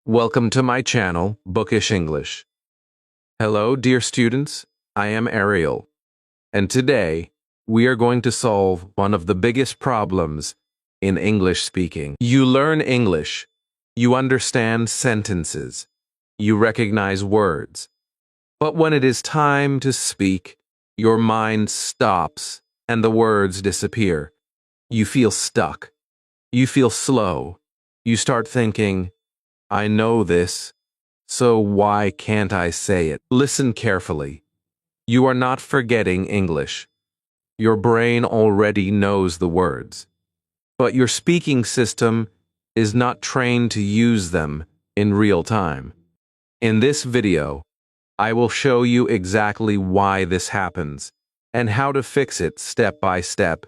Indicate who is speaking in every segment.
Speaker 1: Welcome to my channel, Bookish English. Hello, dear students. I am Ariel, and today we are going to solve one of the biggest problems in English speaking. You learn English, you understand sentences, you recognize words, but when it is time to speak, your mind stops and the words disappear. You feel stuck. You feel slow. You start thinking, I know this, so why can't I say it? Listen carefully. You are not forgetting English. Your brain already knows the words, but your speaking system is not trained to use them in real time. In this video, I will show you exactly why this happens and how to fix it step by step.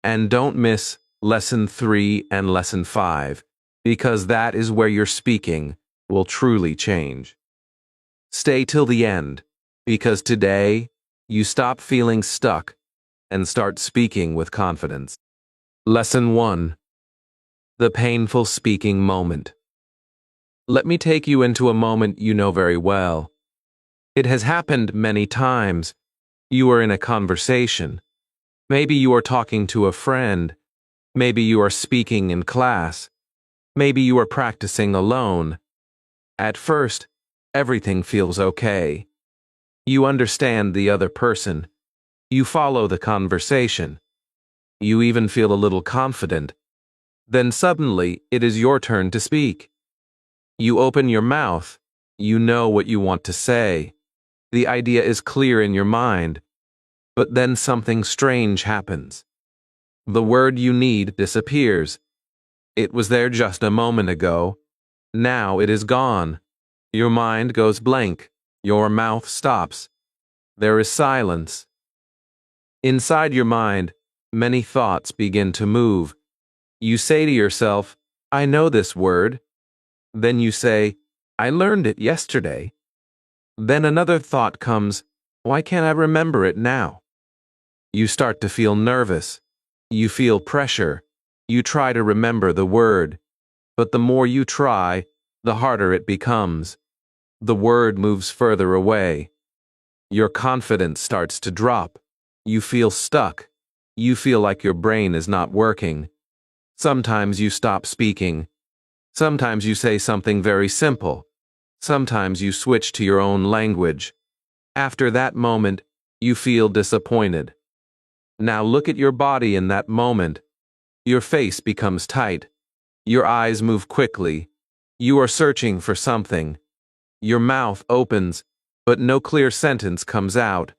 Speaker 1: And don't miss Lesson 3 and Lesson 5, because that is where your speaking will truly change. Stay till the end, because today you stop feeling stuck and start speaking with confidence. Lesson 1. The painful speaking moment. Let me take you into a moment you know very well. It has happened many times. You are in a conversation. Maybe you are talking to a friend. Maybe you are speaking in class. Maybe you are practicing alone. At first, everything feels okay. You understand the other person. You follow the conversation. You even feel a little confident. Then suddenly, it is your turn to speak. You open your mouth. You know what you want to say. The idea is clear in your mind. But then something strange happens. The word you need disappears. It was there just a moment ago. Now it is gone. Your mind goes blank. Your mouth stops. There is silence. Inside your mind, many thoughts begin to move. You say to yourself, I know this word. Then you say, I learned it yesterday. Then another thought comes, why can't I remember it now? You start to feel nervous. You feel pressure. You try to remember the word. But the more you try, the harder it becomes. The word moves further away. Your confidence starts to drop. You feel stuck. You feel like your brain is not working. Sometimes you stop speaking. Sometimes you say something very simple. Sometimes you switch to your own language. After that moment, you feel disappointed. Now look at your body in that moment. Your face becomes tight. Your eyes move quickly. You are searching for something. Your mouth opens, but no clear sentence comes out.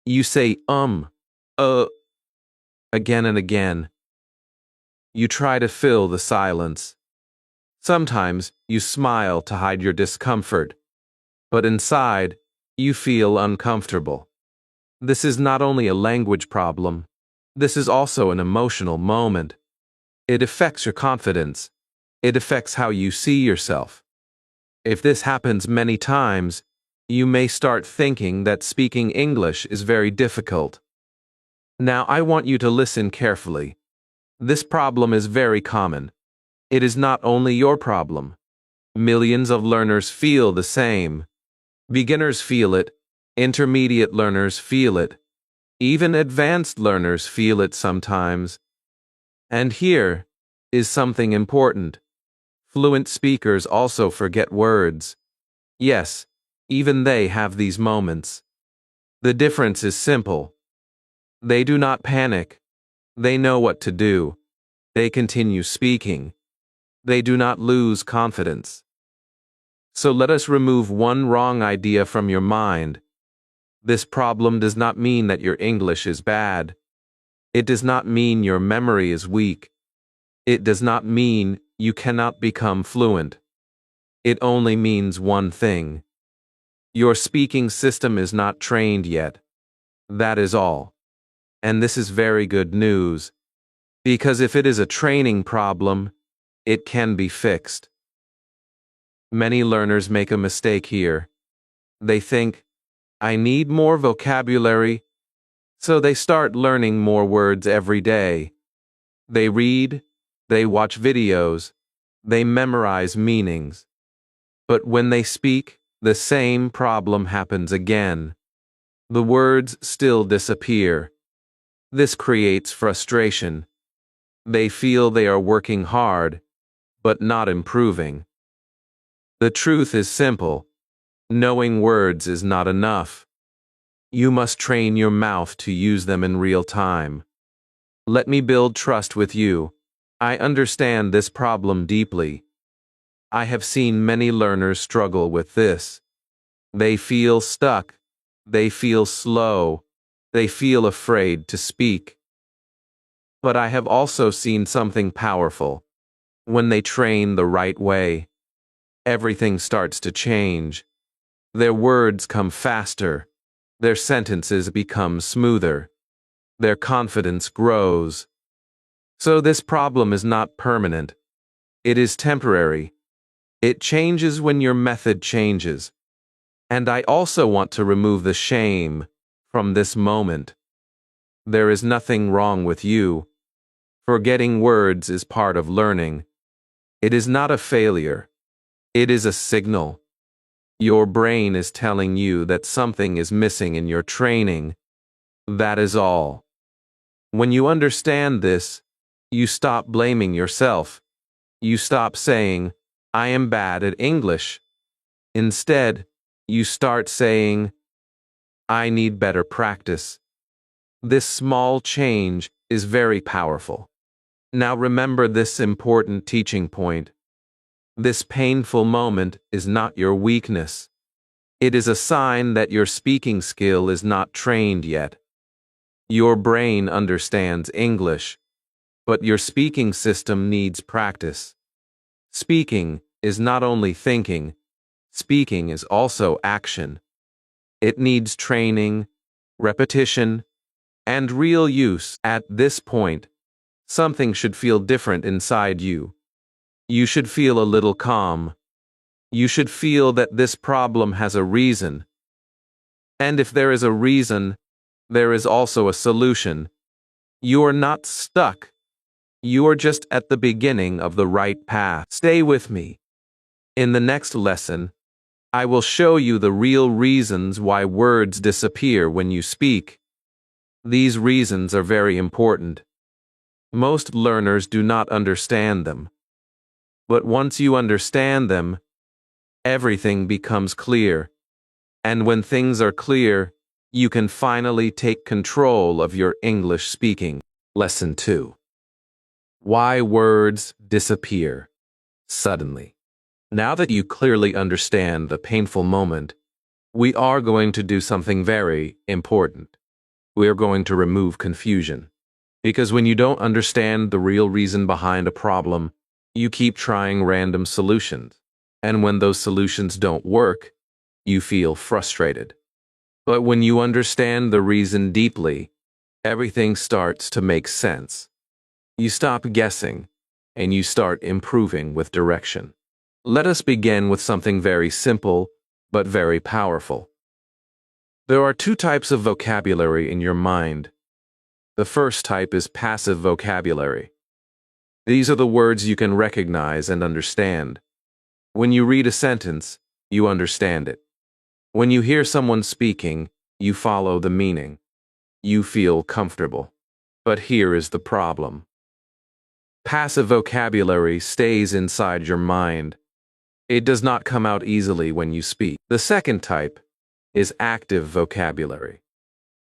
Speaker 1: You say again and again. You try to fill the silence. Sometimes you smile to hide your discomfort, but inside, you feel uncomfortable. This is not only a language problem, this is also an emotional moment. It affects your confidence. It affects how you see yourself. If this happens many times, you may start thinking that speaking English is very difficult. Now I want you to listen carefully. This problem is very common. It is not only your problem. Millions of learners feel the same. Beginners feel it. Intermediate learners feel it. Even advanced learners feel it sometimes. And here is something important. Fluent speakers also forget words. Yes, even they have these moments. The difference is simple. They do not panic. They know what to do. They continue speaking. They do not lose confidence. So let us remove one wrong idea from your mind. This problem does not mean that your English is bad. It does not mean your memory is weak. It does not mean you cannot become fluent. It only means one thing. Your speaking system is not trained yet. That is all. And this is very good news, because if it is a training problem, it can be fixed. Many learners make a mistake here. They think, I need more vocabulary, so they start learning more words every day. They read, they watch videos, they memorize meanings. But when they speak, the same problem happens again. The words still disappear. This creates frustration. They feel they are working hard, but not improving. The truth is simple. Knowing words is not enough. You must train your mouth to use them in real time. Let me build trust with you. I understand this problem deeply. I have seen many learners struggle with this. They feel stuck. They feel slow. They feel afraid to speak. But I have also seen something powerful. When they train the right way, everything starts to change. Their words come faster. Their sentences become smoother. Their confidence grows. So this problem is not permanent. It is temporary. It changes when your method changes. And I also want to remove the shame from this moment. There is nothing wrong with you. Forgetting words is part of learning. It is not a failure. It is a signal. Your brain is telling you that something is missing in your training. That is all. When you understand this, you stop blaming yourself. You stop saying, I am bad at English. Instead, you start saying, I need better practice. This small change is very powerful. Now remember this important teaching point. This painful moment is not your weakness. It is a sign that your speaking skill is not trained yet. Your brain understands English, but your speaking system needs practice. Speaking is not only thinking, speaking is also action. It needs training, repetition, and real use. At this point, something should feel different inside you. You should feel a little calm. You should feel that this problem has a reason. And if there is a reason, there is also a solution. You are not stuck. You are just at the beginning of the right path. Stay with me. In the next lesson, I will show you the real reasons why words disappear when you speak. These reasons are very important. Most learners do not understand them. But once you understand them, everything becomes clear. And when things are clear, you can finally take control of your English speaking. Lesson 2. Why words disappear suddenly. Now that you clearly understand the painful moment, we are going to do something very important. We are going to remove confusion. Because when you don't understand the real reason behind a problem, you keep trying random solutions. And when those solutions don't work, you feel frustrated. But when you understand the reason deeply, everything starts to make sense. You stop guessing, and you start improving with direction. Let us begin with something very simple, but very powerful. There are two types of vocabulary in your mind. The first type is passive vocabulary. These are the words you can recognize and understand. When you read a sentence, you understand it. When you hear someone speaking, you follow the meaning. You feel comfortable. But here is the problem. Passive vocabulary stays inside your mind. It does not come out easily when you speak. The second type is active vocabulary.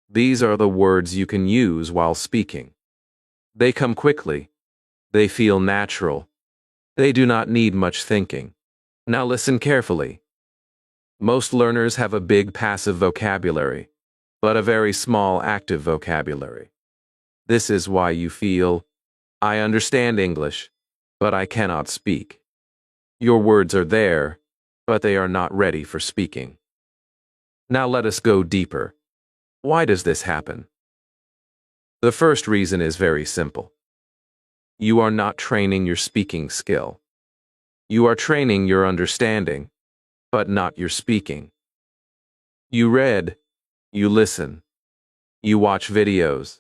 Speaker 1: These are the words you can use while speaking. They come quickly. They feel natural. They do not need much thinking. Now listen carefully. Most learners have a big passive vocabulary, but a very small active vocabulary. This is why you feel, I understand English, but I cannot speak. Your words are there, but they are not ready for speaking. Now let us go deeper. Why does this happen? The first reason is very simple. You are not training your speaking skill. You are training your understanding, but not your speaking. You read, you listen, you watch videos.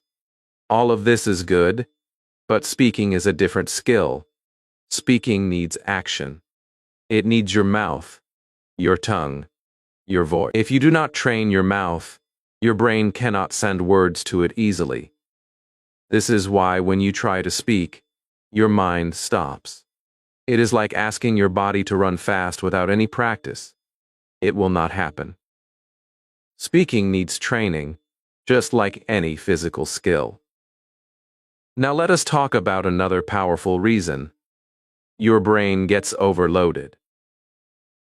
Speaker 1: All of this is good, but speaking is a different skill. Speaking needs action. It needs your mouth. your tongue, your voice. If you do not train your mouth, your brain cannot send words to it easily. This is why when you try to speak, your mind stops. It is like asking your body to run fast without any practice. It will not happen. Speaking needs training, just like any physical skill. Now let us talk about another powerful reason. Your brain gets overloaded.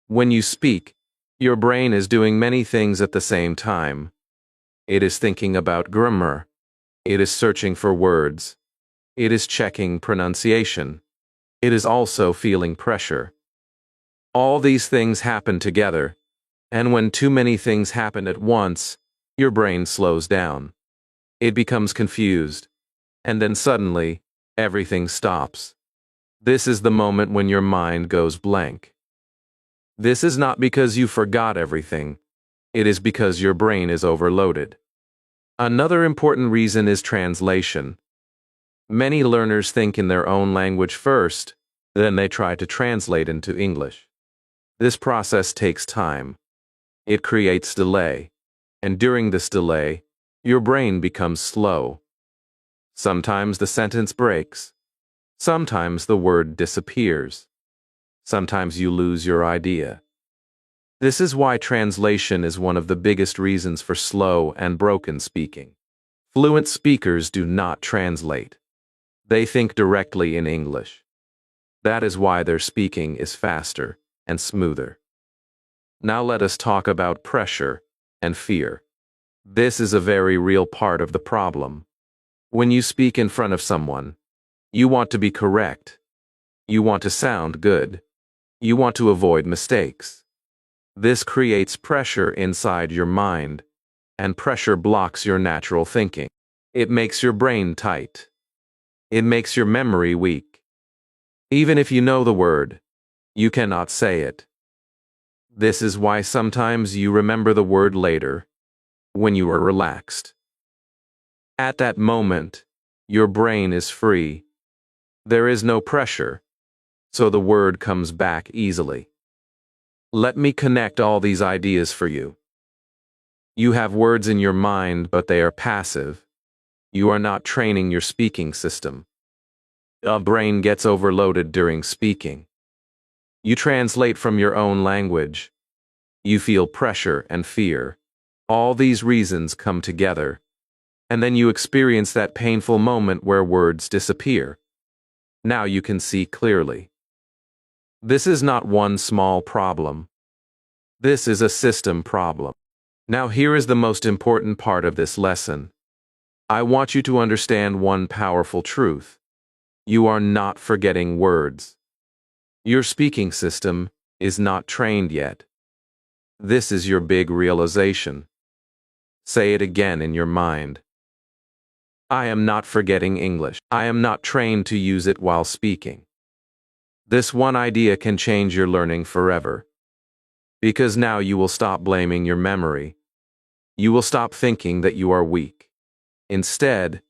Speaker 1: When you speak, your brain is doing many things at the same time. It is thinking about grammar. It is searching for words. It is checking pronunciation. It is also feeling pressure. All these things happen together, and when too many things happen at once, your brain slows down. It becomes confused, and then suddenly, everything stops. This is the moment when your mind goes blank. This is not because you forgot everything. It is because your brain is overloaded. Another important reason is translation. Many learners think in their own language first, then they try to translate into English. This process takes time. It creates delay, and during this delay, your brain becomes slow. Sometimes the sentence breaks. Sometimes the word disappears. Sometimes you lose your idea. This is why translation is one of the biggest reasons for slow and broken speaking. Fluent speakers do not translate. They think directly in English. That is why their speaking is faster and smoother. Now let us talk about pressure and fear. This is a very real part of the problem. When you speak in front of someone, you want to be correct. You want to sound good. You want to avoid mistakes. This creates pressure inside your mind, and pressure blocks your natural thinking. It makes your brain tight. It makes your memory weak. Even if you know the word, you cannot say it. This is why sometimes you remember the word later, when you are relaxed. At that moment, your brain is free. There is no pressure, so the word comes back easily. Let me connect all these ideas for you. You have words in your mind, but they are passive. You are not training your speaking system. A brain gets overloaded during speaking. You translate from your own language. You feel pressure and fear. All these reasons come together, and then you experience that painful moment where words disappear. Now you can see clearly. This is not one small problem. This is a system problem. Now here is the most important part of this lesson. I want you to understand one powerful truth. You are not forgetting words. Your speaking system is not trained yet. This is your big realization. Say it again in your mind. I am not forgetting English. I am not trained to use it while speaking. This one idea can change your learning forever. Because now you will stop blaming your memory. You will stop thinking that you are weak. Instead,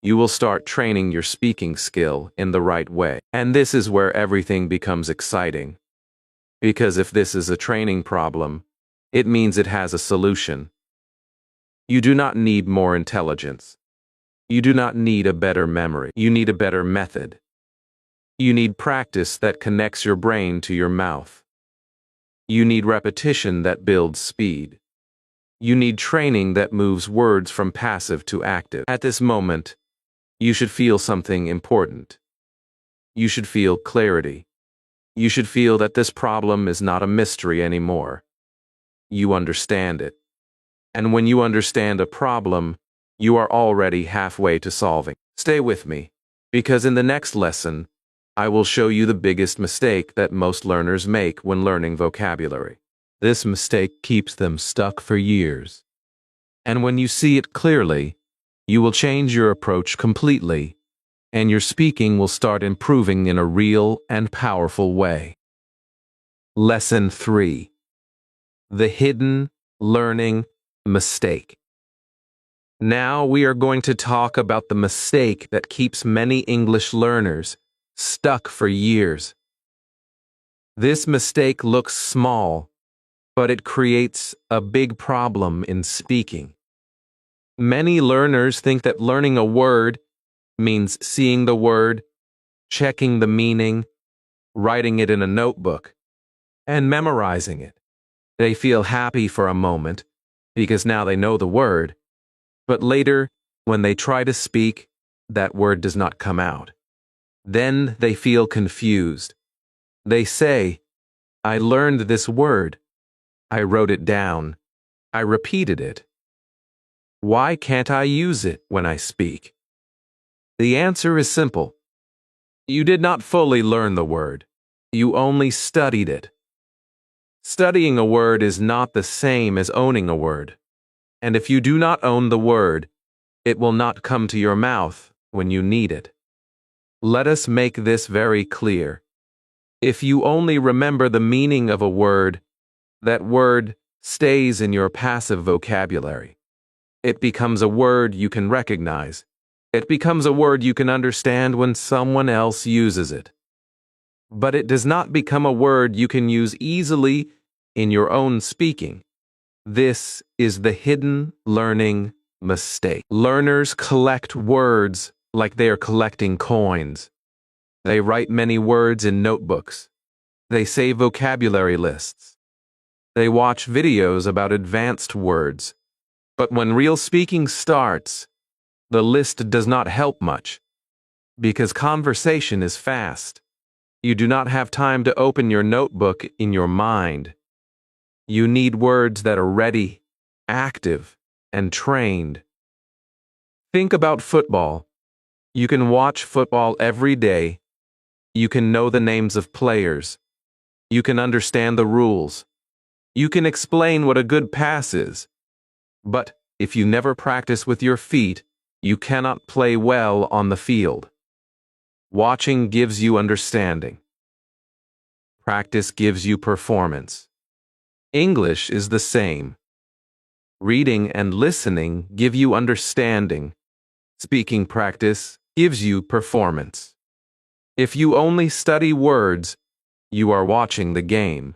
Speaker 1: you will start training your speaking skill in the right way. And this is where everything becomes exciting. Because if this is a training problem, it means it has a solution. You do not need more intelligence. You do not need a better memory. You need a better method. You need practice that connects your brain to your mouth. You need repetition that builds speed. You need training that moves words from passive to active. At this moment, you should feel something important. You should feel clarity. You should feel that this problem is not a mystery anymore. You understand it. And when you understand a problem, you are already halfway to solving. Stay with me, because in the next lesson, I will show you the biggest mistake that most learners make when learning vocabulary. This mistake keeps them stuck for years. And when you see it clearly, you will change your approach completely, and your speaking will start improving in a real and powerful way. Lesson 3. The hidden learning mistake. Now we are going to talk about the mistake that keeps many English learners stuck for years. This mistake looks small, but it creates a big problem in speaking. Many learners think that learning a word means seeing the word, checking the meaning, writing it in a notebook, and memorizing it. They feel happy for a moment because now they know the word, but later, when they try to speak, that word does not come out. Then they feel confused. They say, "I learned this word. I wrote it down. I repeated it. Why can't I use it when I speak?" The answer is simple. You did not fully learn the word. You only studied it. Studying a word is not the same as owning a word. And if you do not own the word, it will not come to your mouth when you need it. Let us make this very clear. If you only remember the meaning of a word, that word stays in your passive vocabulary. It becomes a word you can recognize. It becomes a word you can understand when someone else uses it. But it does not become a word you can use easily in your own speaking. This is the hidden learning mistake. Learners collect words like they are collecting coins. They write many words in notebooks. They save vocabulary lists. They watch videos about advanced words. But when real speaking starts, the list does not help much, because conversation is fast. You do not have time to open your notebook in your mind. You need words that are ready, active, and trained. Think about football. You can watch football every day. You can know the names of players. You can understand the rules. You can explain what a good pass is. But if you never practice with your feet, you cannot play well on the field. Watching gives you understanding. Practice gives you performance. English is the same. Reading and listening give you understanding. Speaking practice gives you performance. If you only study words, you are watching the game.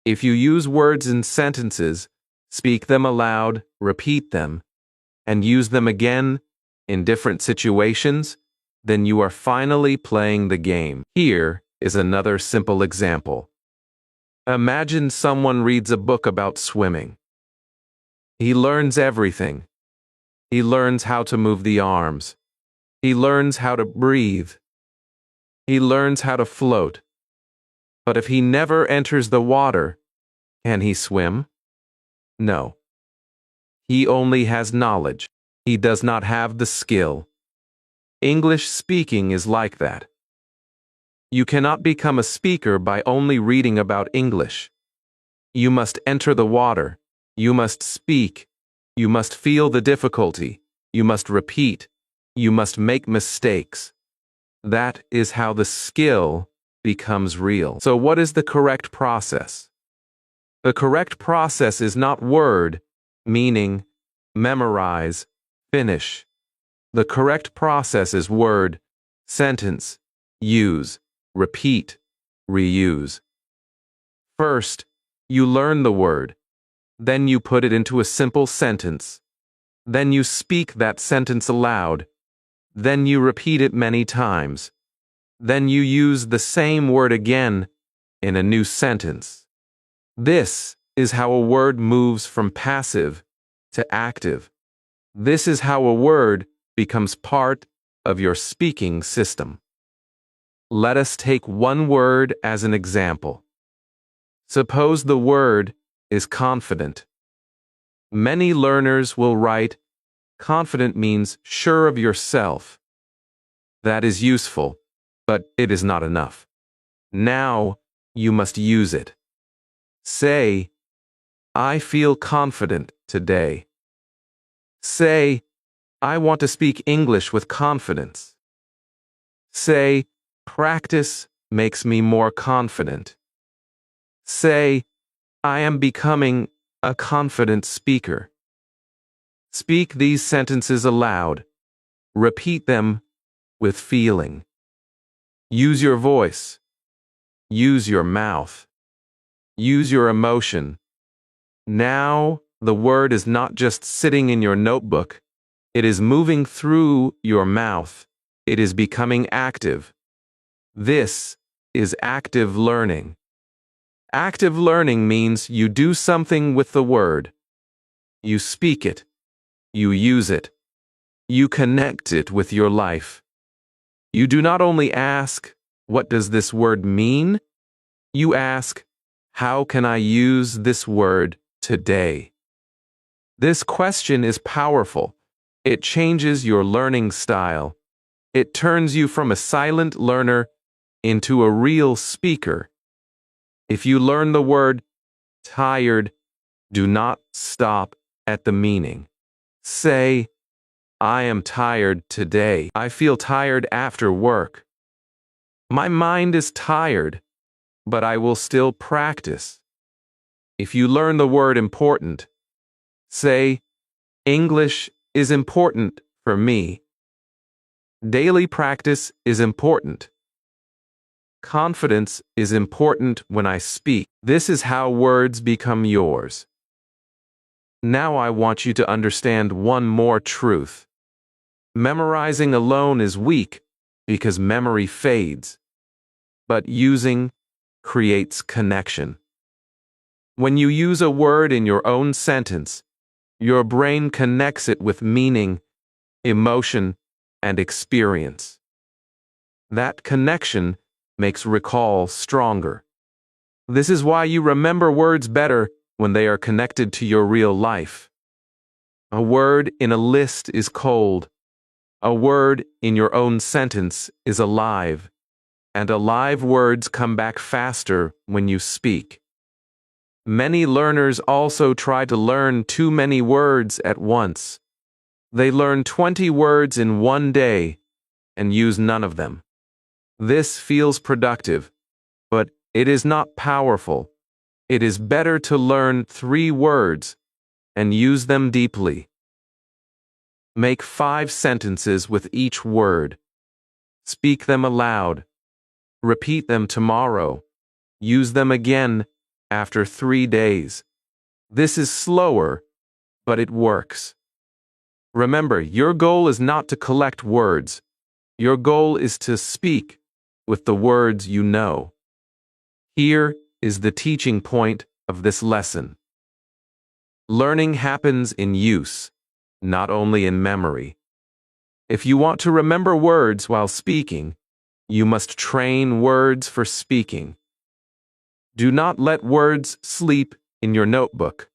Speaker 1: If you use words in sentences, speak them aloud, repeat them, and use them again in different situations, then you are finally playing the game. Here is another simple example. Imagine someone reads a book about swimming. He learns everything. He learns how to move the arms. He learns how to breathe. He learns how to float. But if he never enters the water, can he swim? No. He only has knowledge. He does not have the skill. English speaking is like that. You cannot become a speaker by only reading about English. You must enter the water. You must speak. You must feel the difficulty. You must repeat. You must make mistakes. That is how the skill becomes real. So what is the correct process? The correct process is not word, meaning, memorize, finish. The correct process is word, sentence, use, repeat, reuse. First, you learn the word. Then you put it into a simple sentence. Then you speak that sentence aloud. Then you repeat it many times. Then you use the same word again in a new sentence. This is how a word moves from passive to active. This is how a word becomes part of your speaking system. Let us take one word as an example. Suppose the word is confident. Many learners will write, confident means sure of yourself. That is useful, but it is not enough. Now you must use it. Say, I feel confident today. Say, I want to speak English with confidence. Say, practice makes me more confident. Say, I am becoming a confident speaker. Speak these sentences aloud. Repeat them with feeling. Use your voice. Use your mouth. Use your emotion. Now, the word is not just sitting in your notebook. It is moving through your mouth. It is becoming active. This is active learning. Active learning means you do something with the word. You speak it. You use it. You connect it with your life. You do not only ask, "What does this word mean?" You ask, "How can I use this word today?" This question is powerful. It changes your learning style. It turns you from a silent learner into a real speaker. If you learn the word tired, do not stop at the meaning. Say, "I am tired today. I feel tired after work. My mind is tired, but I will still practice." If you learn the word important, say, "English is important for me. Daily practice is important. Confidence is important when I speak." This is how words become yours. Now I want you to understand one more truth. Memorizing alone is weak because memory fades, but using creates connection. When you use a word in your own sentence, your brain connects it with meaning, emotion, and experience. That connection makes recall stronger. This is why you remember words better when they are connected to your real life. A word in a list is cold. A word in your own sentence is alive. And alive words come back faster when you speak. Many learners also try to learn too many words at once. They learn 20 words in one day and use none of them. This feels productive, but it is not powerful. It is better to learn 3 words and use them deeply. Make 5 sentences with each word. Speak them aloud. Repeat them tomorrow. Use them again after 3 days. This is slower, but it works. Remember, your goal is not to collect words. Your goal is to speak with the words you know. Here is the teaching point of this lesson. Learning happens in use, not only in memory. If you want to remember words while speaking, you must train words for speaking. Do not let words sleep in your notebook.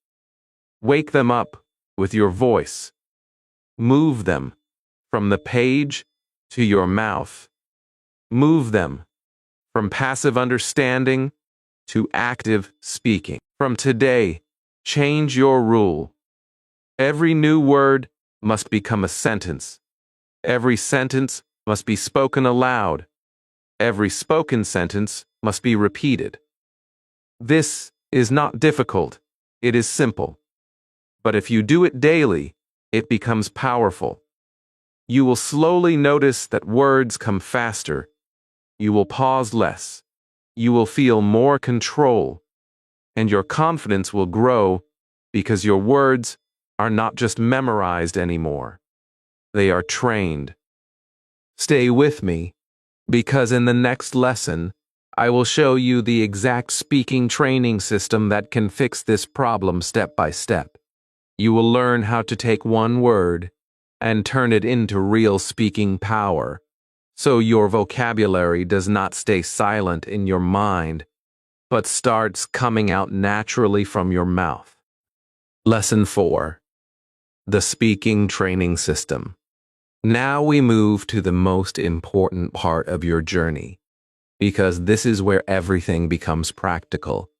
Speaker 1: Wake them up with your voice. Move them from the page to your mouth. Move them from passive understanding to active speaking. From today, change your rule. Every new word must become a sentence. Every sentence must be spoken aloud. Every spoken sentence must be repeated. This is not difficult. It is simple. But if you do it daily, it becomes powerful. You will slowly notice that words come faster. You will pause less. You will feel more control. And your confidence will grow because your words are not just memorized anymore. They are trained. Stay with me, because in the next lesson, I will show you the exact speaking training system that can fix this problem step by step. You will learn how to take one word and turn it into real speaking power, so your vocabulary does not stay silent in your mind, but starts coming out naturally from your mouth. Lesson 4. The Speaking Training System. Now we move to the most important part of your journey, because this is where everything becomes practical.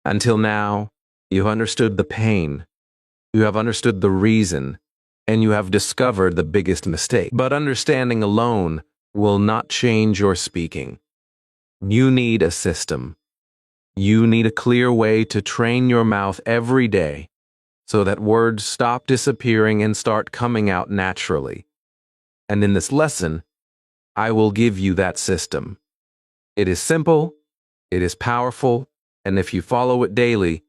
Speaker 1: Until now, you've understood the pain, you have understood the reason, and you have discovered the biggest mistake. But understanding alone will not change your speaking. You need a system. You need a clear way to train your mouth every day so that words stop disappearing and start coming out naturally. And in this lesson, I will give you that system. It is simple, it is powerful, and if you follow it daily,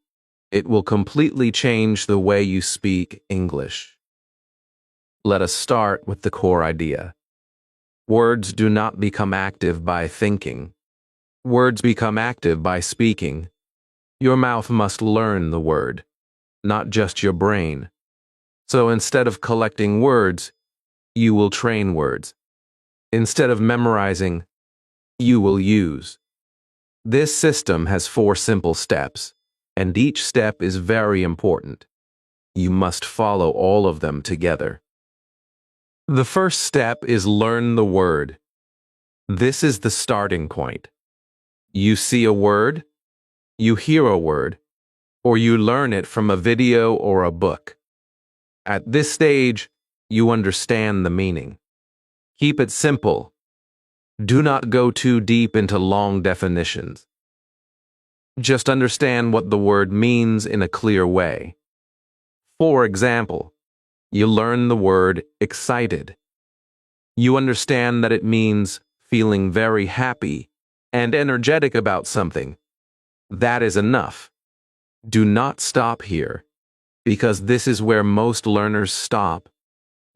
Speaker 1: It will completely change the way you speak English. Let us start with the core idea. Words do not become active by thinking. Words become active by speaking. Your mouth must learn the word, not just your brain. So instead of collecting words, you will train words. Instead of memorizing, you will use. This system has 4 simple steps, and each step is very important. You must follow all of them together. The first step is learn the word. This is the starting point. You see a word, you hear a word, or you learn it from a video or a book. At this stage, you understand the meaning. Keep it simple. Do not go too deep into long definitions. Just understand what the word means in a clear way. For example, you learn the word excited. You understand that it means feeling very happy and energetic about something. That is enough. Do not stop here, because this is where most learners stop,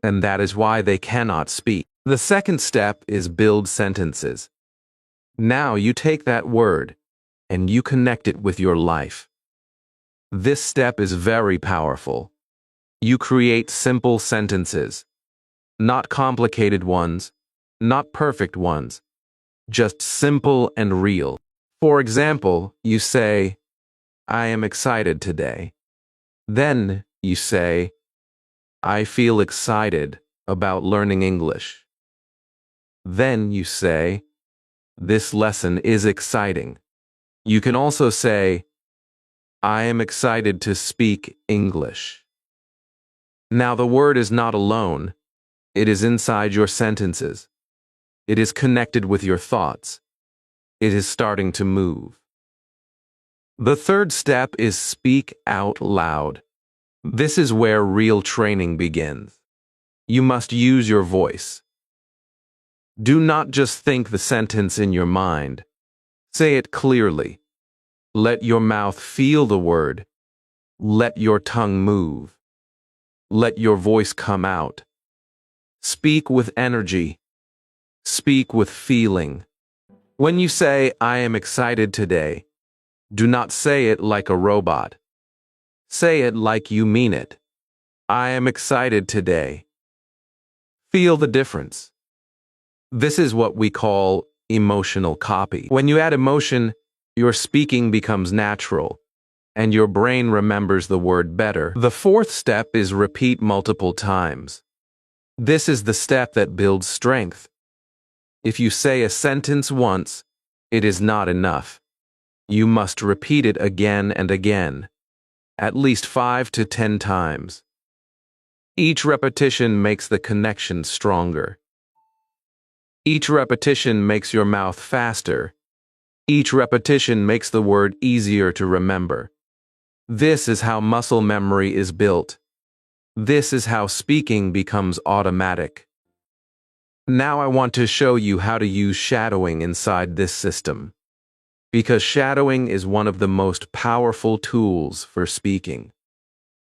Speaker 1: and that is why they cannot speak. The second step is build sentences. Now you take that word and you connect it with your life. This step is very powerful. You create simple sentences, not complicated ones, not perfect ones, just simple and real. For example, you say, I am excited today. Then you say, I feel excited about learning English. Then you say, this lesson is exciting. You can also say, I am excited to speak English. Now the word is not alone. It is inside your sentences. It is connected with your thoughts. It is starting to move. The third step is speak out loud. This is where real training begins. You must use your voice. Do not just think the sentence in your mind. Say it clearly. Let your mouth feel the word. Let your tongue move. Let your voice come out. Speak with energy. Speak with feeling. When you say, I am excited today, do not say it like a robot. Say it like you mean it. I am excited today. Feel the difference. This is what we call emotional copy. When you add emotion, your speaking becomes natural, and your brain remembers the word better. The fourth step is repeat multiple times. This is the step that builds strength. If you say a sentence once, it is not enough. You must repeat it again and again, at least 5 to 10 times. Each repetition makes the connection stronger. Each repetition makes your mouth faster. Each repetition makes the word easier to remember. This is how muscle memory is built. This is how speaking becomes automatic. Now I want to show you how to use shadowing inside this system, because shadowing is one of the most powerful tools for speaking.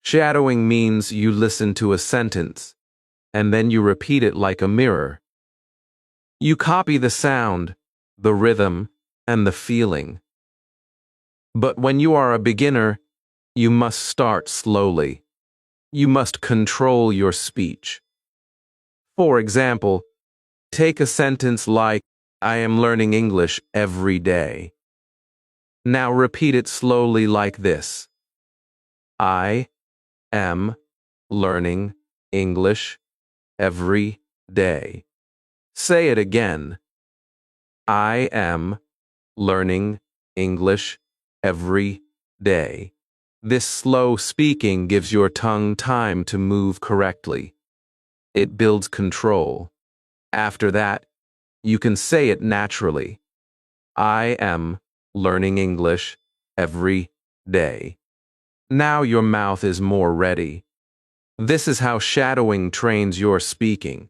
Speaker 1: Shadowing means you listen to a sentence, and then you repeat it like a mirror. You copy the sound, the rhythm, and the feeling. But when you are a beginner, you must start slowly. You must control your speech. For example, take a sentence like, I am learning English every day. Now repeat it slowly like this. I am learning English every day. Say it again. I am learning English every day. This slow speaking gives your tongue time to move correctly. It builds control. After that, you can say it naturally. I am learning English every day. Now your mouth is more ready. This is how shadowing trains your speaking.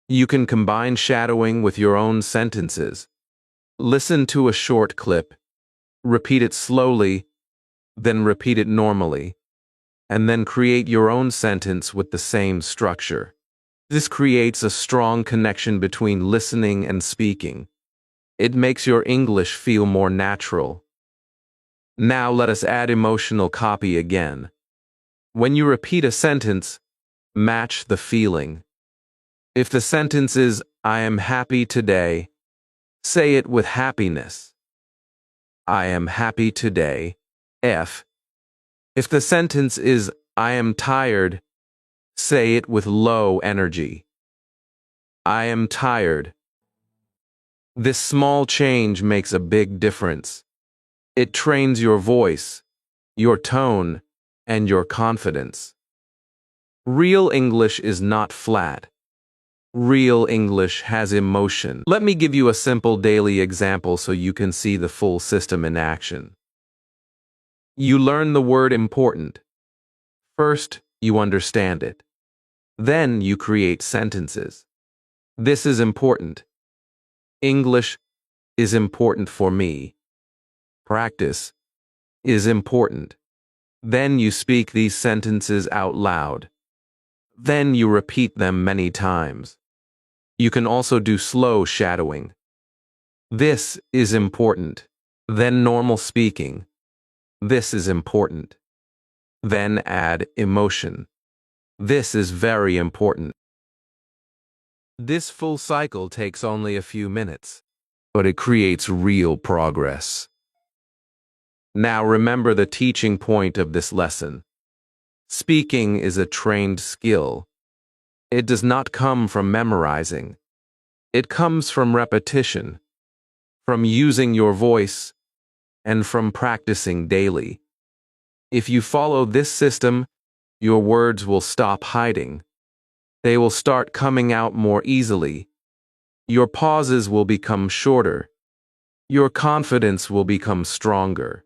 Speaker 1: You can combine shadowing with your own sentences. Listen to a short clip. Repeat it slowly, then repeat it normally, and then create your own sentence with the same structure. This creates a strong connection between listening and speaking. It makes your English feel more natural. Now let us add emotional copy again. When you repeat a sentence, match the feeling. If the sentence is, I am happy today, say it with happiness. I am happy today. If the sentence is, I am tired, say it with low energy. I am tired. This small change makes a big difference. It trains your voice, your tone, and your confidence. Real English is not flat. Real English has emotion. Let me give you a simple daily example so you can see the full system in action. You learn the word important. First, you understand it. Then you create sentences. This is important. English is important for me. Practice is important. Then you speak these sentences out loud. Then you repeat them many times. You can also do slow shadowing. This is important. Then normal speaking. This is important. Then add emotion. This is very important. This full cycle takes only a few minutes, but it creates real progress. Now remember the teaching point of this lesson. Speaking is a trained skill. It does not come from memorizing. It comes from repetition, from using your voice, and from practicing daily. If you follow this system, your words will stop hiding. They will start coming out more easily. Your pauses will become shorter. Your confidence will become stronger.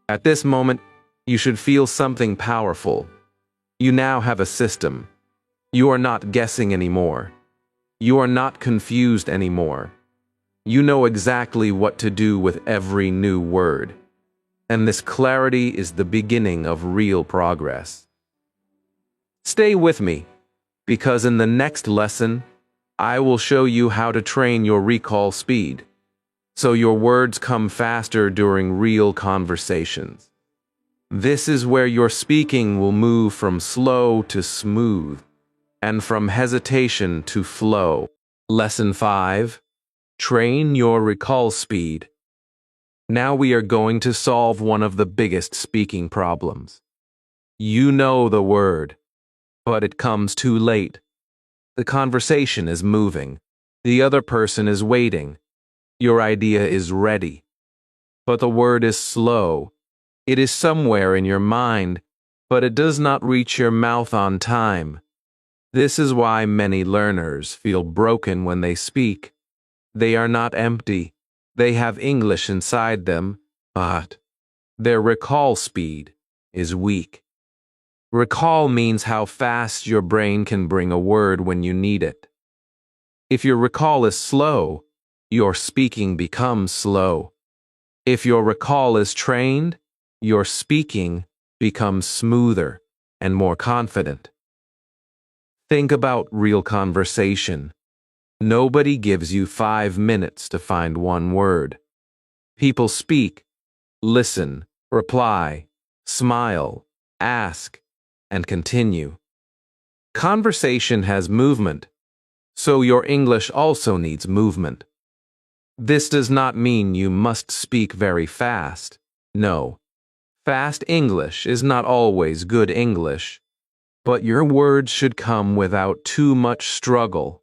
Speaker 1: At this moment, you should feel something powerful. You now have a system. You are not guessing anymore. You are not confused anymore. You know exactly what to do with every new word. And this clarity is the beginning of real progress. Stay with me, because in the next lesson, I will show you how to train your recall speed, so your words come faster during real conversations. This is where your speaking will move from slow to smooth, and from hesitation to flow. Lesson 5. Train your recall speed. Now we are going to solve one of the biggest speaking problems. You know the word, but it comes too late. The conversation is moving. The other person is waiting. Your idea is ready. But the word is slow. It is somewhere in your mind, but it does not reach your mouth on time. This is why many learners feel broken when they speak. They are not empty. They have English inside them, but their recall speed is weak. Recall means how fast your brain can bring a word when you need it. If your recall is slow, your speaking becomes slow. If your recall is trained, your speaking becomes smoother and more confident. Think about real conversation. Nobody gives you 5 minutes to find one word. People speak, listen, reply, smile, ask, and continue. Conversation has movement, so your English also needs movement. This does not mean you must speak very fast. No, fast English is not always good English, but your words should come without too much struggle.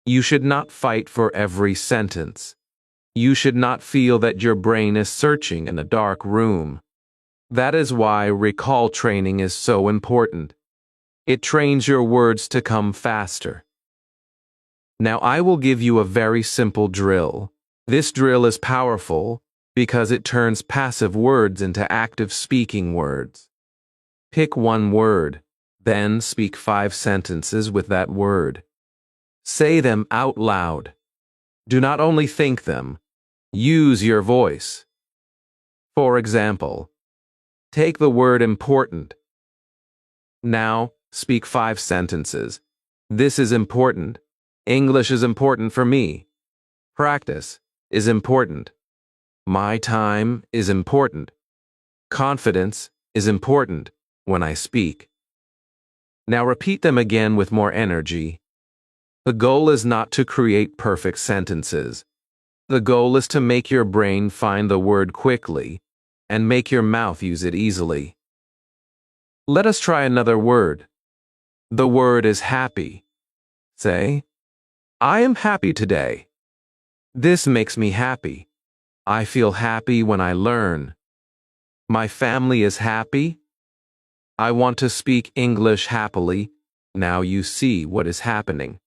Speaker 1: You should not fight for every sentence. You should not feel that your brain is searching in a dark room. That is why recall training is so important. It trains your words to come faster. Now I will give you a very simple drill. This drill is powerful because it turns passive words into active speaking words. Pick one word, then speak 5 sentences with that word. Say them out loud. Do not only think them. Use your voice. For example, Take the word important. Now, speak 5 sentences. This is important. English is important for me. Practice is important. My time is important. Confidence is important when I speak. Now repeat them again with more energy. The goal is not to create perfect sentences. The goal is to make your brain find the word quickly and make your mouth use it easily. Let us try another word. The word is happy. Say, I am happy today. This makes me happy. I feel happy when I learn. My family is happy. I want to speak English happily. Now you see what is happening.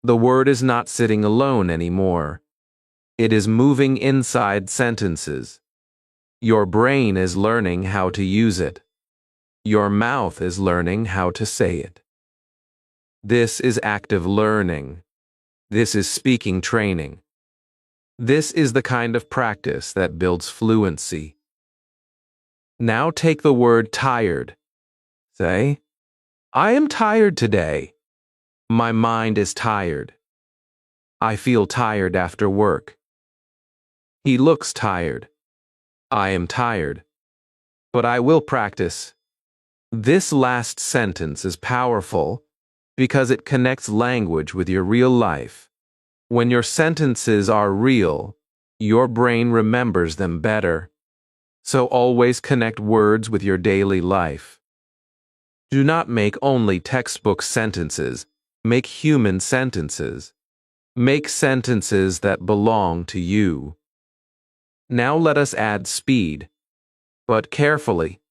Speaker 1: The word is not sitting alone anymore. It is moving inside sentences. Your brain is learning how to use it. Your mouth is learning how to say it. This is active learning. This is speaking training. This is the kind of practice that builds fluency. Now take the word tired. Say, I am tired today. My mind is tired. I feel tired after work. He looks tired. I am tired. But I will practice. This last sentence is powerful because it connects language with your real life. When your sentences are real, your brain remembers them better. So always connect words with your daily life. Do not make only textbook sentences. Make human sentences. Make sentences that belong to you. Now let us add speed, but carefully.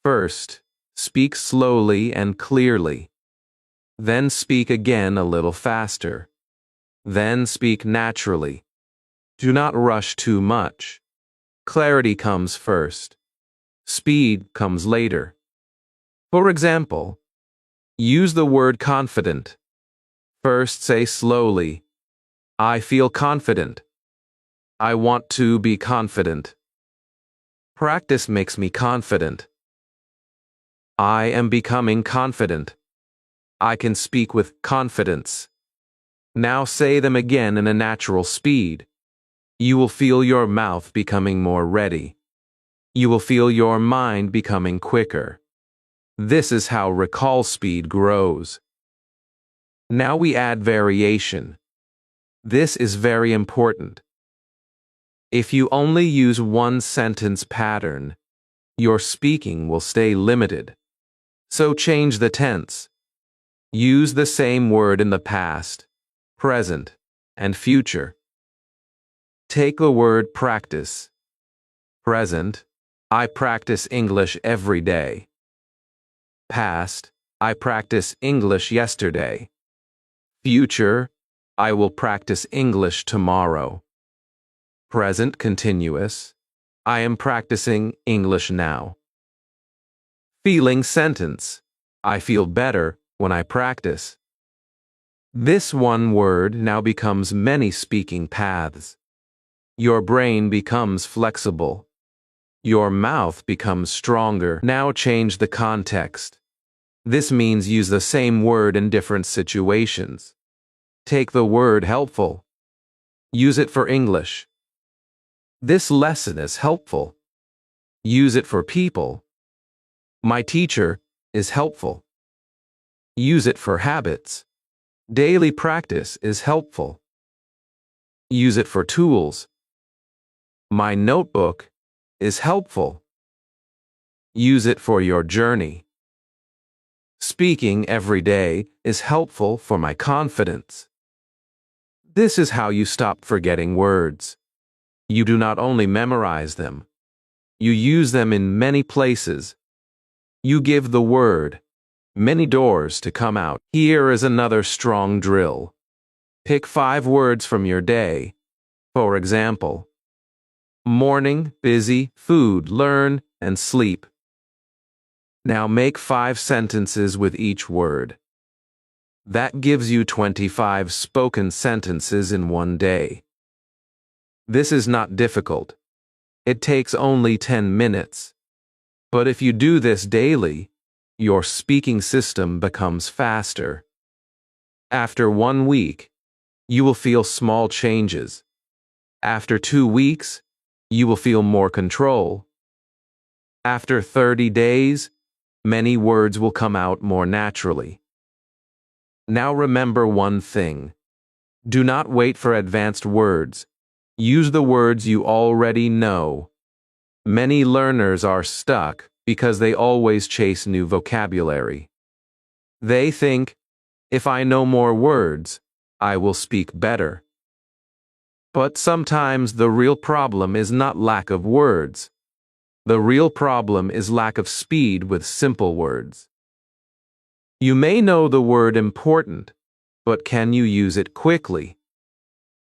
Speaker 1: First, speak slowly and clearly. Then speak again a little faster. Then speak naturally. Do not rush too much. Clarity comes first. Speed comes later. For example, use the word confident. First say slowly, I feel confident. I want to be confident. Practice makes me confident. I am becoming confident. I can speak with confidence. Now say them again in a natural speed. You will feel your mouth becoming more ready. You will feel your mind becoming quicker. This is how recall speed grows. Now we add variation. This is very important. If you only use one sentence pattern, your speaking will stay limited. So change the tense. Use the same word in the past, present, and future. Take the word practice. Present, I practice English every day. Past, I practice English yesterday. Future, I will practice English tomorrow. Present continuous, I am practicing English now. Feeling sentence, I feel better when I practice. This one word now becomes many speaking paths. Your brain becomes flexible. Your mouth becomes stronger. Now change the context. This means use the same word in different situations. Take the word helpful. Use it for English. This lesson is helpful. Use it for people. My teacher is helpful. Use it for habits. Daily practice is helpful. Use it for tools. My notebook is helpful. Use it for your journey. Speaking every day is helpful for my confidence. This is how you stop forgetting words. You do not only memorize them, you use them in many places. You give the word many doors to come out. Here is another strong drill. Pick 5 words from your day. For example, morning, busy, food, learn, and sleep. Now make 5 sentences with each word. That gives you 25 spoken sentences in one day. This is not difficult. It takes only 10 minutes. But if you do this daily, your speaking system becomes faster. After 1 week, you will feel small changes. After 2 weeks, you will feel more control. After 30 days, many words will come out more naturally. Now remember one thing. Do not wait for advanced words. Use the words you already know. Many learners are stuck because they always chase new vocabulary. They think, if I know more words, I will speak better. But sometimes the real problem is not lack of words. The real problem is lack of speed with simple words. You may know the word important, but can you use it quickly?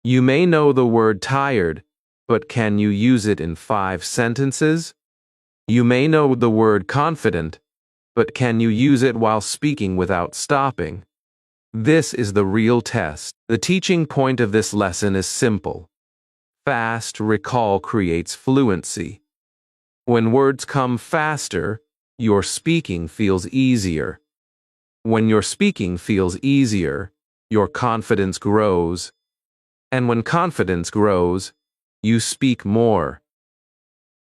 Speaker 1: You may know the word tired, but can you use it in 5 sentences? You may know the word confident, but can you use it while speaking without stopping? This is the real test. The teaching point of this lesson is simple. Fast recall creates fluency. When words come faster, your speaking feels easier. When your speaking feels easier, your confidence grows. And when confidence grows, you speak more.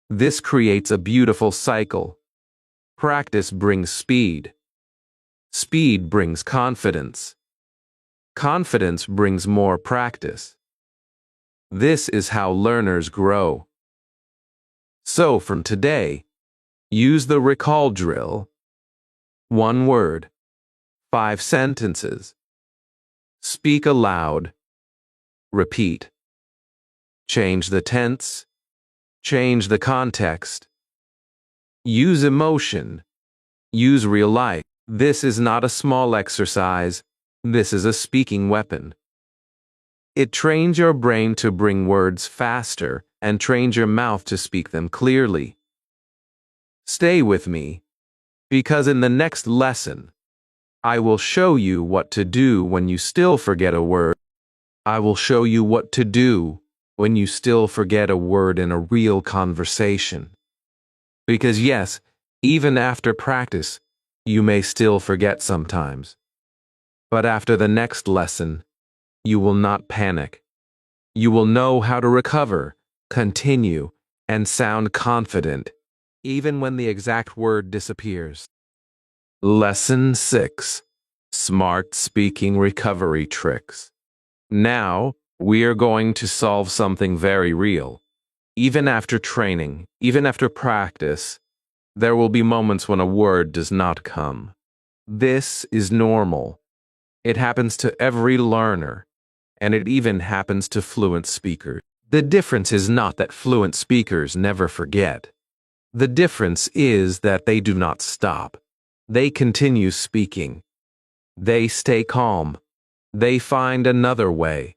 Speaker 1: This creates a beautiful cycle. Practice brings speed. Speed brings confidence. Confidence brings more practice. This is how learners grow. So from today, use the recall drill. 1 word, 5 sentences. Speak aloud. Repeat. Change the tense. Change the context. Use emotion. Use real life. This is not a small exercise. This is a speaking weapon. It trains your brain to bring words faster and trains your mouth to speak them clearly. Stay with me, because in the next lesson, I will show you what to do when you still forget a word. I will show you what to do when you still forget a word in a real conversation. Because yes, even after practice, you may still forget sometimes. But after the next lesson, you will not panic. You will know how to recover, continue, and sound confident, even when the exact word disappears. Lesson 6. Smart Speaking Recovery Tricks. Now, we are going to solve something very real. Even after training, even after practice, there will be moments when a word does not come. This is normal. It happens to every learner, and it even happens to fluent speakers. The difference is not that fluent speakers never forget. The difference is that they do not stop. They continue speaking. They stay calm. They find another way.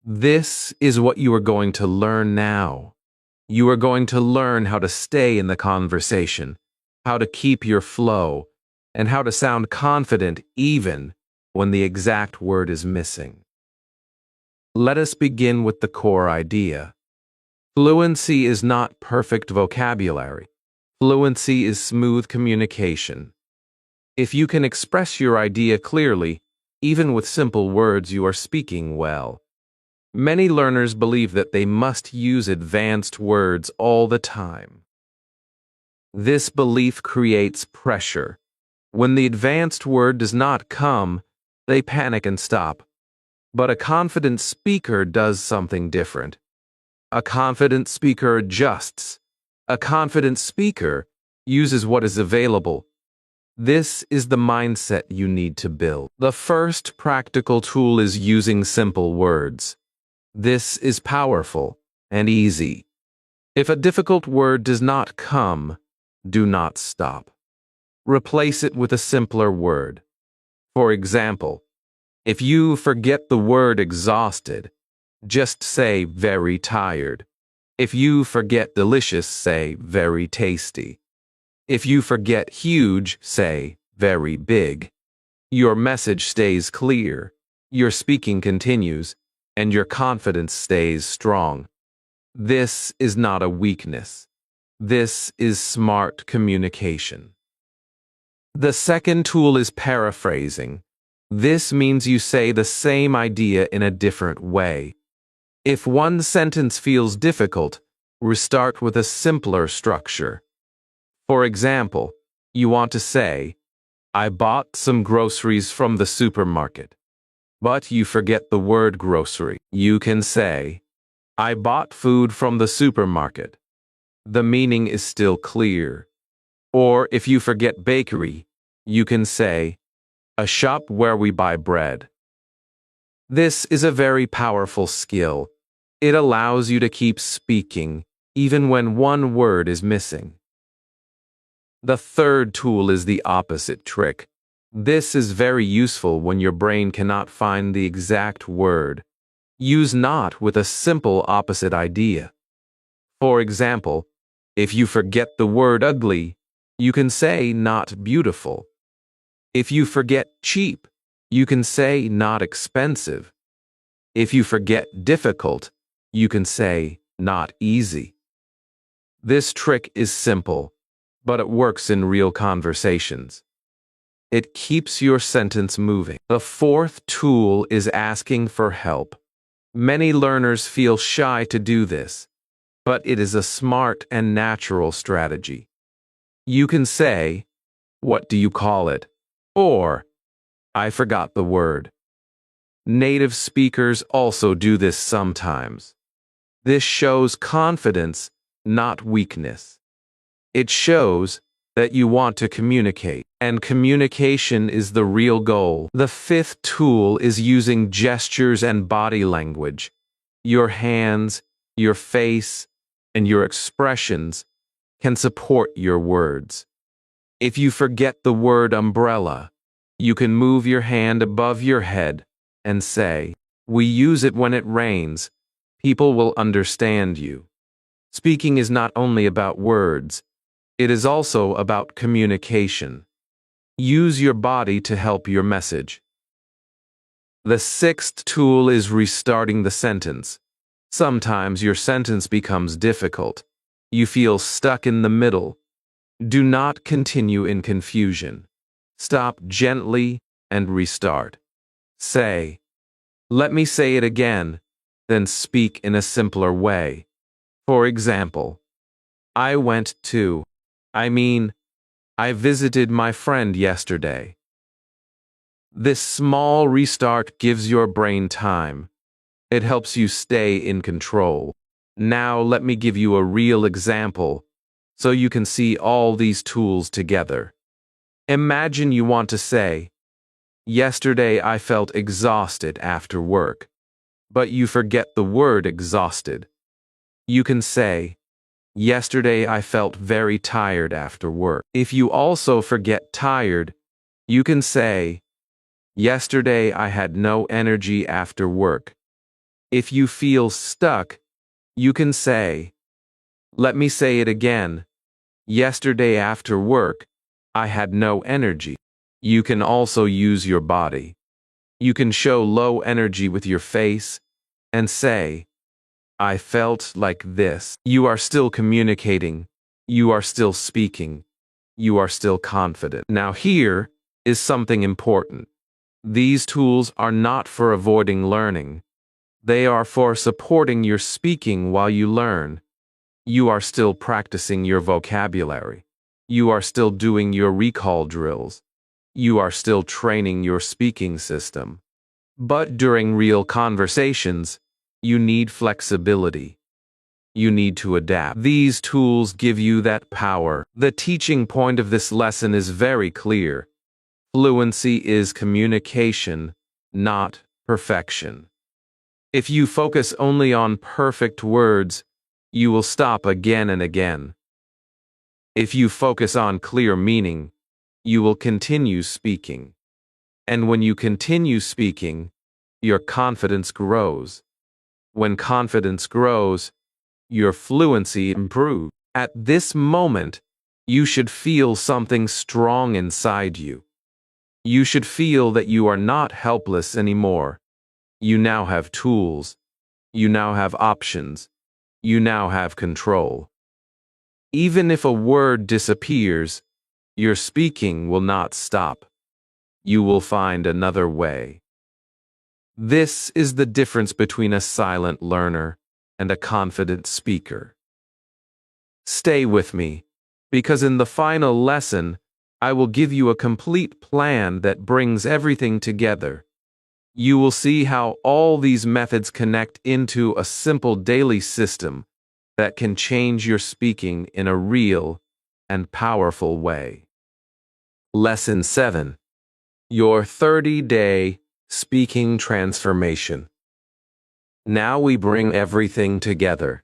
Speaker 1: This is what you are going to learn now. You are going to learn how to stay in the conversation, how to keep your flow, and how to sound confident even when the exact word is missing. Let us begin with the core idea. Fluency is not perfect vocabulary. Fluency is smooth communication. If you can express your idea clearly, even with simple words, you are speaking well. Many learners believe that they must use advanced words all the time. This belief creates pressure. When the advanced word does not come, they panic and stop. But a confident speaker does something different. A confident speaker adjusts. A confident speaker uses what is available. This is the mindset you need to build. The first practical tool is using simple words. This is powerful and easy. If a difficult word does not come, do not stop. Replace it with a simpler word. For example, if you forget the word exhausted, just say very tired. If you forget delicious, say very tasty. If you forget huge, say very big. Your message stays clear, your speaking continues, and your confidence stays strong. This is not a weakness. This is smart communication. The second tool is paraphrasing. This means you say the same idea in a different way. If one sentence feels difficult, restart with a simpler structure. For example, you want to say, I bought some groceries from the supermarket. But you forget the word grocery. You can say, I bought food from the supermarket. The meaning is still clear. Or if you forget bakery, you can say, a shop where we buy bread. This is a very powerful skill. It allows you to keep speaking, even when one word is missing. The third tool is the opposite trick. This is very useful when your brain cannot find the exact word. Use not with a simple opposite idea. For example, if you forget the word ugly, you can say not beautiful. If you forget cheap, you can say not expensive. If you forget difficult, you can say not easy. This trick is simple, but it works in real conversations. It keeps your sentence moving. The fourth tool is asking for help. Many learners feel shy to do this, but it is a smart and natural strategy. You can say, what do you call it? Or, I forgot the word. Native speakers also do this sometimes. This shows confidence, not weakness. It shows that you want to communicate, and communication is the real goal. The fifth tool is using gestures and body language. Your hands, your face, and your expressions can support your words. If you forget the word umbrella, you can move your hand above your head and say, we use it when it rains. People will understand you. Speaking is not only about words, it is also about communication. Use your body to help your message. The sixth tool is restarting the sentence. Sometimes your sentence becomes difficult. You feel stuck in the middle. Do not continue in confusion. Stop gently and restart. Say, let me say it again, then speak in a simpler way. For example, I visited my friend yesterday. This small restart gives your brain time. It helps you stay in control. Now let me give you a real example so you can see all these tools together. Imagine you want to say, yesterday I felt exhausted after work, but you forget the word exhausted. You can say, yesterday I felt very tired after work. If you also forget tired, you can say, yesterday I had no energy after work. If you feel stuck, you can say, let me say it again. Yesterday after work, I had no energy. You can also use your body. You can show low energy with your face and say, I felt like this. You are still communicating. You are still speaking. You are still confident. Now here is something important. These tools are not for avoiding learning. They are for supporting your speaking while you learn. You are still practicing your vocabulary. You are still doing your recall drills. You are still training your speaking system. But during real conversations, you need flexibility. You need to adapt. These tools give you that power. The teaching point of this lesson is very clear. Fluency is communication, not perfection. If you focus only on perfect words, you will stop again and again. If you focus on clear meaning, you will continue speaking. And when you continue speaking, your confidence grows. When confidence grows, your fluency improves. At this moment, you should feel something strong inside you. You should feel that you are not helpless anymore. You now have tools. You now have options. You now have control. Even if a word disappears, your speaking will not stop. You will find another way. This is the difference between a silent learner and a confident speaker. Stay with me, because in the final lesson, I will give you a complete plan that brings everything together. You will see how all these methods connect into a simple daily system that can change your speaking in a real and powerful way. Lesson 7. Your 30-day speaking transformation. Now we bring everything together.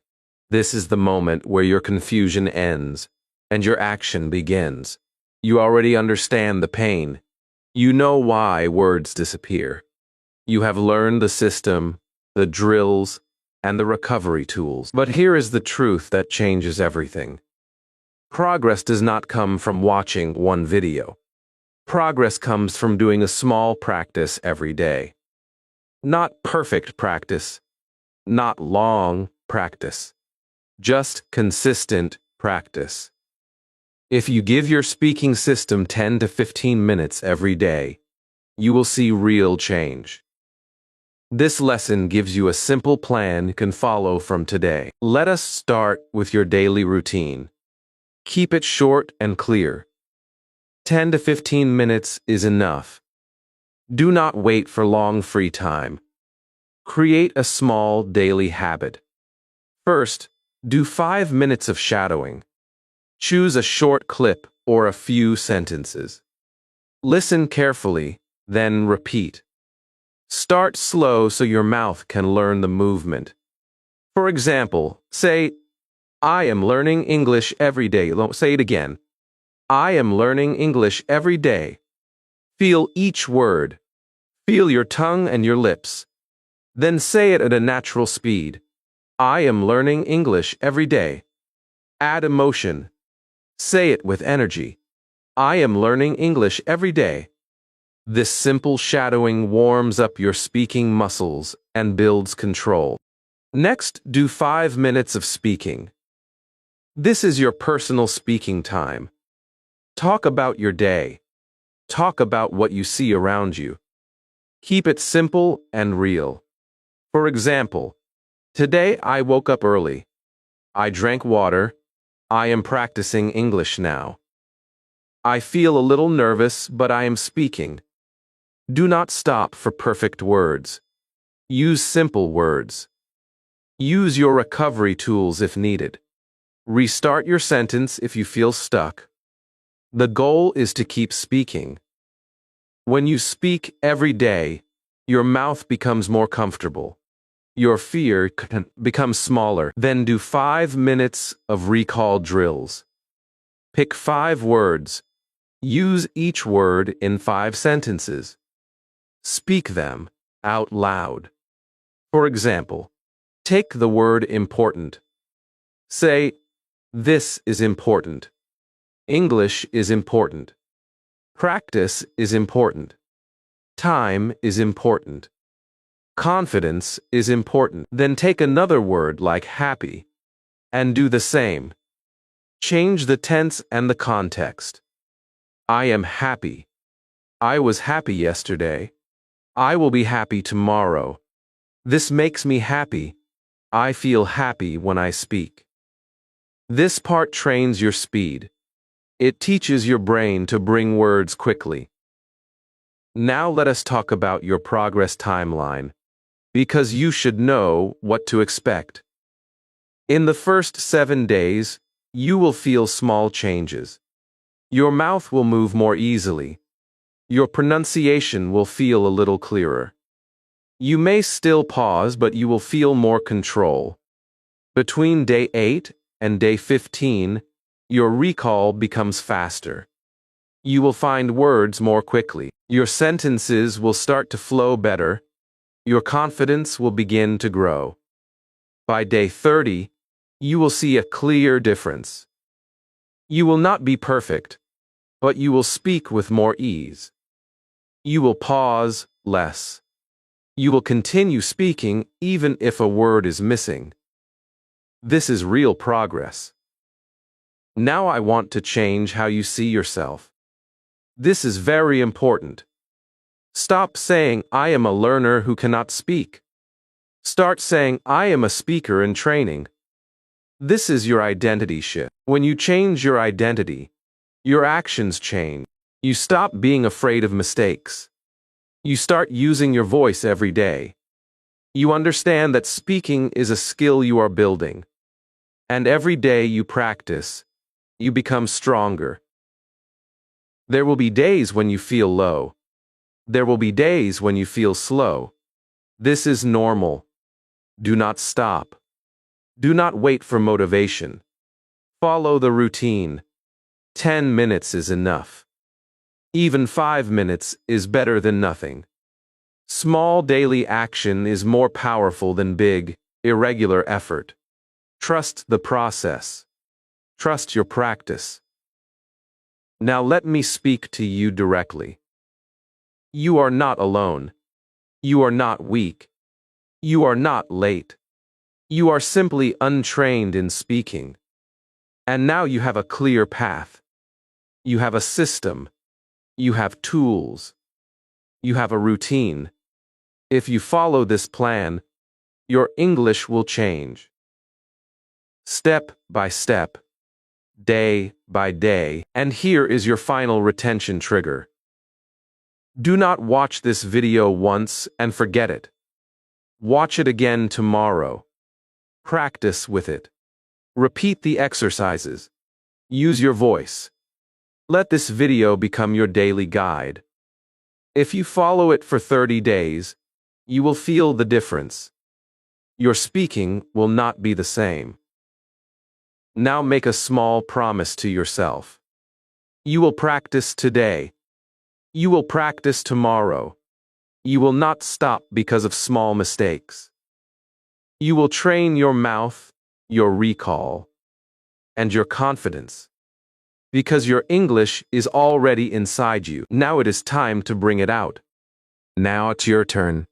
Speaker 1: This is the moment where your confusion ends and your action begins. You already understand the pain. You know why words disappear. You have learned the system, the drills, and the recovery tools. But here is the truth that changes everything. Progress does not come from watching one video. Progress comes from doing a small practice every day. Not perfect practice, not long practice, just consistent practice. If you give your speaking system 10 to 15 minutes every day, you will see real change. This lesson gives you a simple plan you can follow from today. Let us start with your daily routine. Keep it short and clear. 10 to 15 minutes is enough. Do not wait for long free time. Create a small daily habit. First, do 5 minutes of shadowing. Choose a short clip or a few sentences. Listen carefully, then repeat. Start slow so your mouth can learn the movement. For example, say, I am learning English every day. Say it again. I am learning English every day. Feel each word. Feel your tongue and your lips. Then say it at a natural speed. I am learning English every day. Add emotion. Say it with energy. I am learning English every day. This simple shadowing warms up your speaking muscles and builds control. Next, do 5 minutes of speaking. This is your personal speaking time. Talk about your day. Talk about what you see around you. Keep it simple and real. For example, today I woke up early. I drank water. I am practicing English now. I feel a little nervous, but I am speaking. Do not stop for perfect words. Use simple words. Use your recovery tools if needed. Restart your sentence if you feel stuck. The goal is to keep speaking. When you speak every day, your mouth becomes more comfortable. Your fear becomes smaller. Then do 5 minutes of recall drills. Pick 5 words. Use each word in 5 sentences. Speak them out loud. For example, take the word important. Say, this is important. English is important. Practice is important. Time is important. Confidence is important. Then take another word like happy and do the same. Change the tense and the context. I am happy. I was happy yesterday. I will be happy tomorrow. This makes me happy. I feel happy when I speak. This part trains your speed. It teaches your brain to bring words quickly. Now let us talk about your progress timeline, because you should know what to expect. In the first 7 days, you will feel small changes. Your mouth will move more easily. Your pronunciation will feel a little clearer. You may still pause, but you will feel more control. Between day 8 and day 15, your recall becomes faster. You will find words more quickly. Your sentences will start to flow better. Your confidence will begin to grow. By day 30, you will see a clear difference. You will not be perfect, but you will speak with more ease. You will pause less. You will continue speaking even if a word is missing. This is real progress. Now I want to change how you see yourself. This is very important. Stop saying, I am a learner who cannot speak. Start saying, I am a speaker in training. This is your identity shift. When you change your identity, your actions change. You stop being afraid of mistakes. You start using your voice every day. You understand that speaking is a skill you are building. And every day you practice, you become stronger. There will be days when you feel low. There will be days when you feel slow. This is normal. Do not stop. Do not wait for motivation. Follow the routine. 10 minutes is enough. Even 5 minutes is better than nothing. Small daily action is more powerful than big, irregular effort. Trust the process. Trust your practice. Now let me speak to you directly. You are not alone. You are not weak. You are not late. You are simply untrained in speaking. And now you have a clear path. You have a system. You have tools. You have a routine. If you follow this plan, your English will change. Step by step, day by day, and here is your final retention trigger. Do not watch this video once and forget it. Watch it again tomorrow. Practice with it. Repeat the exercises. Use your voice. Let this video become your daily guide. If you follow it for 30 days, you will feel the difference. Your speaking will not be the same. Now make a small promise to yourself. You will practice today. You will practice tomorrow. You will not stop because of small mistakes. You will train your mouth, your recall, and your confidence. Because your English is already inside you. Now it is time to bring it out. Now it's your turn.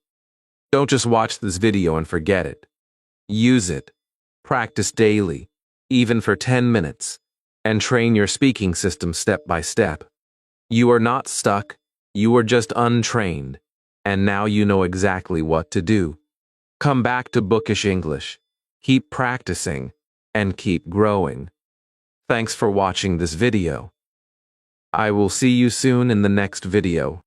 Speaker 1: Don't just watch this video and forget it. Use it. Practice daily, even for 10 minutes, and train your speaking system step by step. You are not stuck. You are just untrained. And now you know exactly what to do. Come back to Bookish English. Keep practicing and keep growing. Thanks for watching this video. I will see you soon in the next video.